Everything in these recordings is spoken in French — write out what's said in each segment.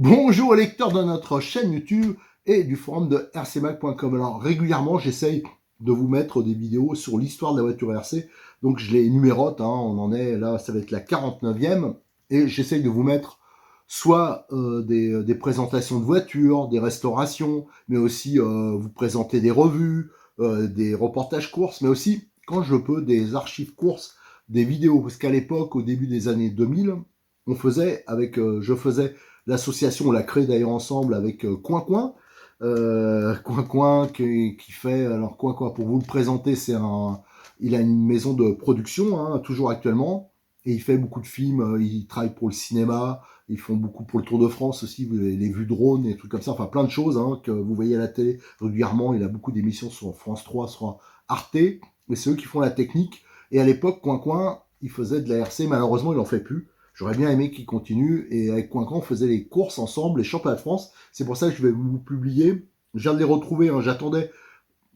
Bonjour lecteurs de notre chaîne YouTube et du forum de rcmac.com. Alors régulièrement j'essaye de vous mettre des vidéos sur l'histoire de la voiture RC. Donc je les numérote, on en est là, ça va être la 49e. Et j'essaye de vous mettre soit des présentations de voitures, des restaurations, mais aussi vous présenter des revues, des reportages courses, mais aussi quand je peux des archives courses, des vidéos. Parce qu'à l'époque, au début des années 2000, on faisait je faisais l'association, on l'a créée d'ailleurs ensemble avec Coin Coin. Coin Coin qui fait, alors Coin Coin, pour vous le présenter, il a une maison de production, toujours actuellement, et il fait beaucoup de films, il travaille pour le cinéma, ils font beaucoup pour le Tour de France aussi, les vues drone et trucs comme ça, enfin plein de choses que vous voyez à la télé régulièrement. Il a beaucoup d'émissions sur France 3, sur Arte, mais c'est eux qui font la technique. Et à l'époque, Coin Coin, il faisait de la RC, malheureusement il en fait plus. J'aurais bien aimé qu'il continue, et avec Coin Coin, on faisait les courses ensemble, les championnats de France. C'est pour ça que je vais vous publier. Je viens de les retrouver, j'attendais,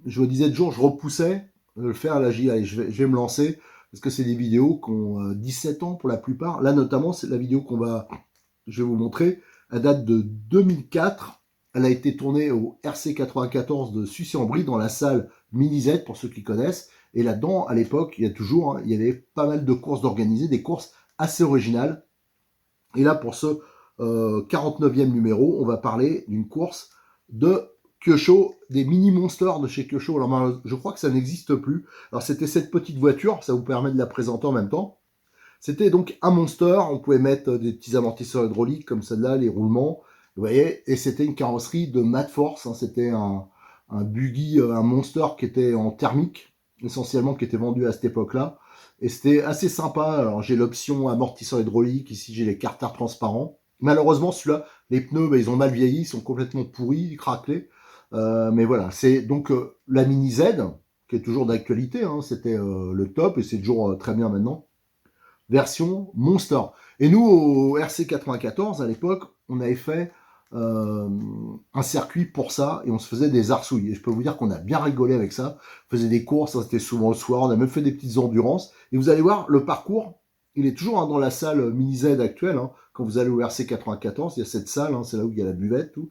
je me disais de jour, je repoussais de le faire. Là, je vais me lancer, parce que c'est des vidéos qui ont 17 ans pour la plupart. Là, notamment, c'est la vidéo je vais vous montrer. Elle date de 2004. Elle a été tournée au RC 94 de Sucy-en-Brie, dans la salle Mini Z, pour ceux qui connaissent. Et là-dedans, à l'époque, il y avait pas mal de courses d'organiser, des courses assez originales. Et là, pour ce 49e numéro, on va parler d'une course de Kyosho, des mini monsters de chez Kyosho. Alors, je crois que ça n'existe plus. Alors, c'était cette petite voiture, ça vous permet de la présenter en même temps. C'était donc un monster, on pouvait mettre des petits amortisseurs hydrauliques comme celle-là, les roulements, vous voyez, et c'était une carrosserie de Mad Force, c'était un buggy, un monster qui était en thermique, essentiellement, qui était vendu à cette époque-là. Et c'était assez sympa. Alors j'ai l'option amortisseur hydraulique, ici j'ai les carters transparents. Malheureusement celui-là, les pneus, ils ont mal vieilli, ils sont complètement pourris, craquelés. Mais voilà, c'est donc la Mini Z, qui est toujours d'actualité, c'était le top, et c'est toujours très bien maintenant. Version Monster. Et nous, au RC 94, à l'époque, on avait fait un circuit pour ça, et on se faisait des arsouilles. Et je peux vous dire qu'on a bien rigolé avec ça. On faisait des courses, c'était souvent le soir, on a même fait des petites endurances. Et vous allez voir, le parcours, il est toujours dans la salle Mini Z actuelle. Quand vous allez au RC 94, il y a cette salle, c'est là où il y a la buvette, tout.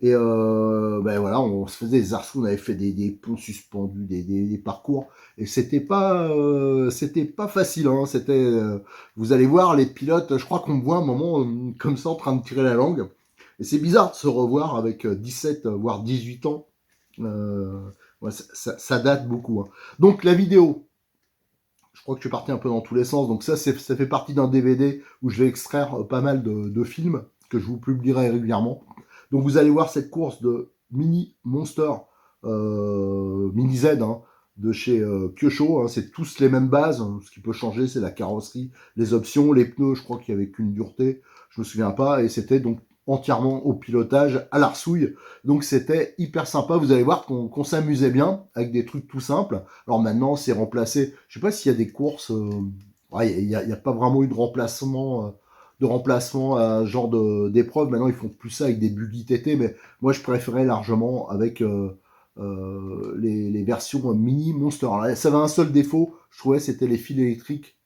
Et voilà, on se faisait des arceaux, on avait fait des ponts suspendus, des parcours, et c'était pas facile. C'était, vous allez voir les pilotes, je crois qu'on me voit un moment comme ça en train de tirer la langue. Et c'est bizarre de se revoir avec 17 voire 18 ans. Ouais, ça date beaucoup. Donc la vidéo, je crois que je suis parti un peu dans tous les sens. Donc ça fait partie d'un DVD où je vais extraire pas mal de films que je vous publierai régulièrement. Donc vous allez voir cette course de Mini Monster, Mini Z, de chez Kyosho. C'est tous les mêmes bases. Ce qui peut changer, c'est la carrosserie, les options, les pneus. Je crois qu'il n'y avait qu'une dureté, je me souviens pas. Et c'était donc entièrement au pilotage, à l'arsouille. Donc c'était hyper sympa. Vous allez voir qu'on s'amusait bien avec des trucs tout simples. Alors maintenant, c'est remplacé. Je sais pas s'il y a des courses. Il n'y a pas vraiment eu de remplacement. À ce genre d'épreuve. Maintenant, ils font plus ça avec des buggy TT, mais moi, je préférais largement avec les versions mini Monster. Alors, ça avait un seul défaut, je trouvais, c'était les fils électriques,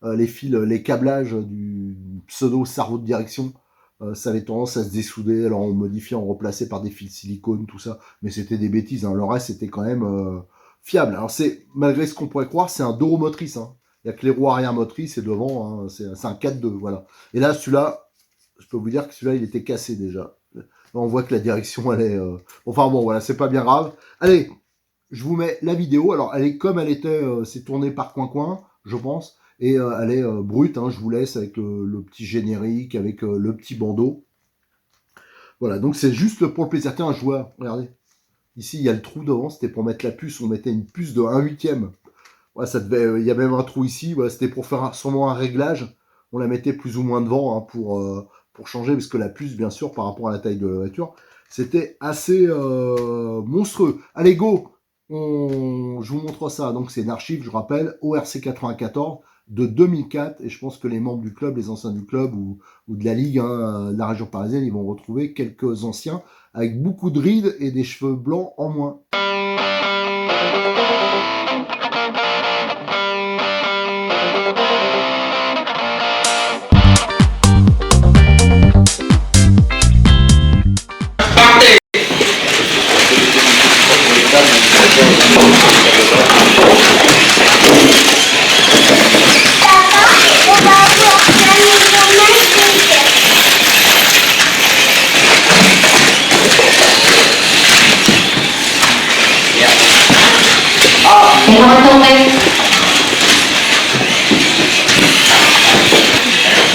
les câblages du pseudo cerveau de direction. Ça avait tendance à se dessouder, alors on modifiait, on remplaçait par des fils silicone, tout ça, mais c'était des bêtises. Le reste, c'était quand même fiable. Alors, malgré ce qu'on pourrait croire, c'est un deux roues motrices. Il n'y a que les roues arrière motrices et devant, c'est un 4-2, voilà. Et là, celui-là, je peux vous dire que celui-là, il était cassé déjà. Là, on voit que la direction, elle est... Enfin bon, voilà, c'est pas bien grave. Allez, je vous mets la vidéo. Alors, elle est comme elle était, c'est tourné par Coin Coin, je pense. Et elle est brute, je vous laisse avec le petit générique, avec le petit bandeau. Voilà, donc c'est juste pour le plaisir. Tiens, je vois, regardez. Ici, il y a le trou devant, c'était pour mettre la puce. On mettait une puce de 1/8. Ouais, il y a même un trou ici. Voilà, c'était pour faire sûrement un réglage. On la mettait plus ou moins devant pour changer, parce que la puce, bien sûr, par rapport à la taille de la voiture, c'était assez monstrueux. Allez, go! Je vous montre ça. Donc, c'est une archive, je rappelle, ORC 94 de 2004. Et je pense que les membres du club, les anciens du club ou de la Ligue, de la région parisienne, ils vont retrouver quelques anciens avec beaucoup de rides et des cheveux blancs en moins. Et retournez.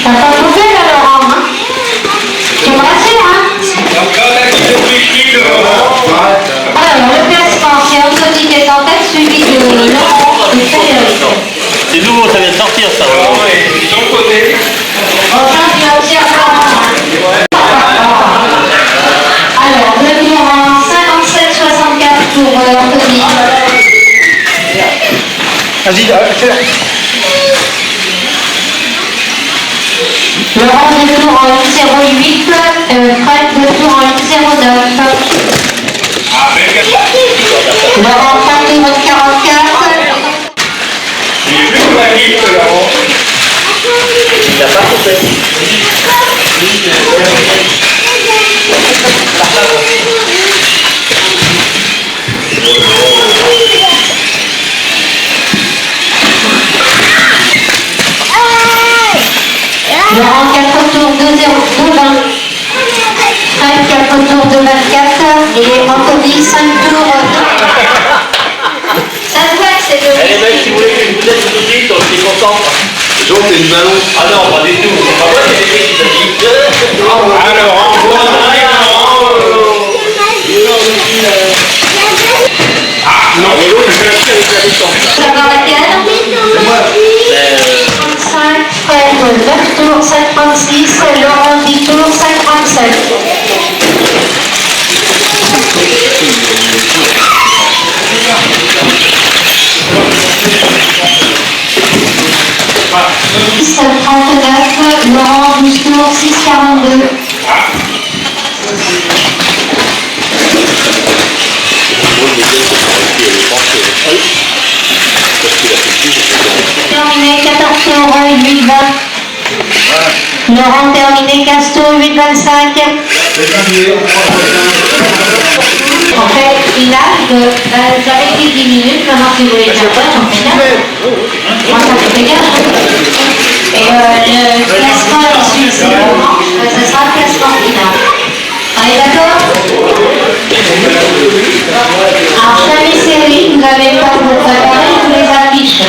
T'as pas coupé là, Laurent, hein? Tu me rassures, hein? Alors, le classement, c'est Anthony qui est en tête, suivi de Laurent et Frédéric. C'est nouveau, ça vient de sortir, ça. Enfin, tu vas aussi avoir Laurent. Alors, le tour en 57-64 pour Anthony. Vas-y, Laurent de tour en 1,08, Fred de tour en 1,09. Laurent fin tour en 44. il n'a pas coupé. Laurent 4 tours de 0,20. Fred 4 tours de 24. Et Anthony 5 tours. Ça se voit que c'est le. Allez, mec, si vous voulez que je vous aide tout de suite, on est content. Jean, t'es une ballon. Ah non, pas du tout. C'est pas moi qui ai fait qui t'a dit. Alors, non, mais l'autre, je vais l'acheter avec la licence. Savoir laquelle? C'est moi. 35, Fred 9 tours, 7,36. Laurent 10 tours, 7,37. Laurent 12 tours, 6,42. Terminé 14 tours, 8,20. Laurent terminé 15 tours, 8,25. En fait, finale, j'avais dit 10 minutes, maintenant si vous voulez dire quoi, j'en fais 9. Moi, ça me fait gage. Et le classement à l'issue de ces moments, ce sera le classement final. On est d'accord? Alors, chaque série, vous n'avez pas vous préparer, je vous les affiche.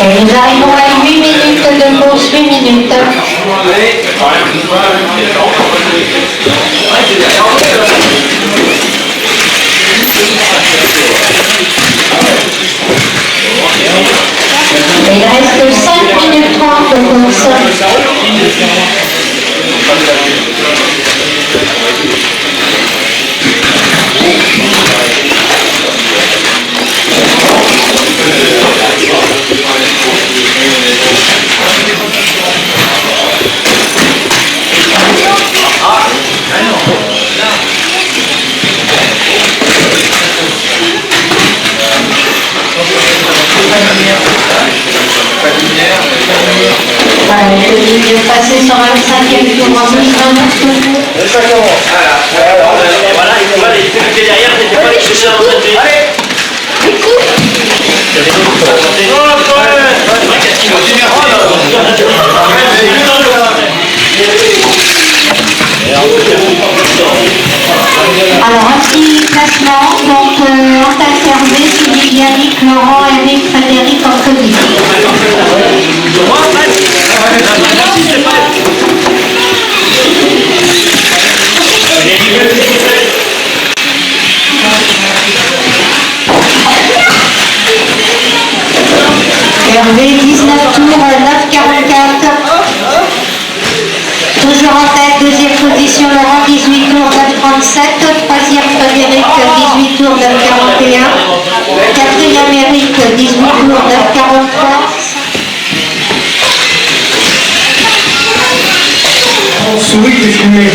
Et nous arrivons à 8 minutes de pause, 8 minutes. Et il reste 5 minutes 30 de course. Voilà, je vais passer sur 25e tour en 2029. Ça commence. Et voilà, il faut aller écouter derrière, c'était pas les chercher dans cette vie. Allez! Alors, un petit classement, donc Antal Hervé, Philippe Yannick, Laurent, Eric, Frédéric, Anthony. Hervé, 19 tours, 9,44. Toujours en troisième Frédéric, 18 tours 9,41. Quatrième Eric, 18 tours 9,43. Souris, t'es filmé.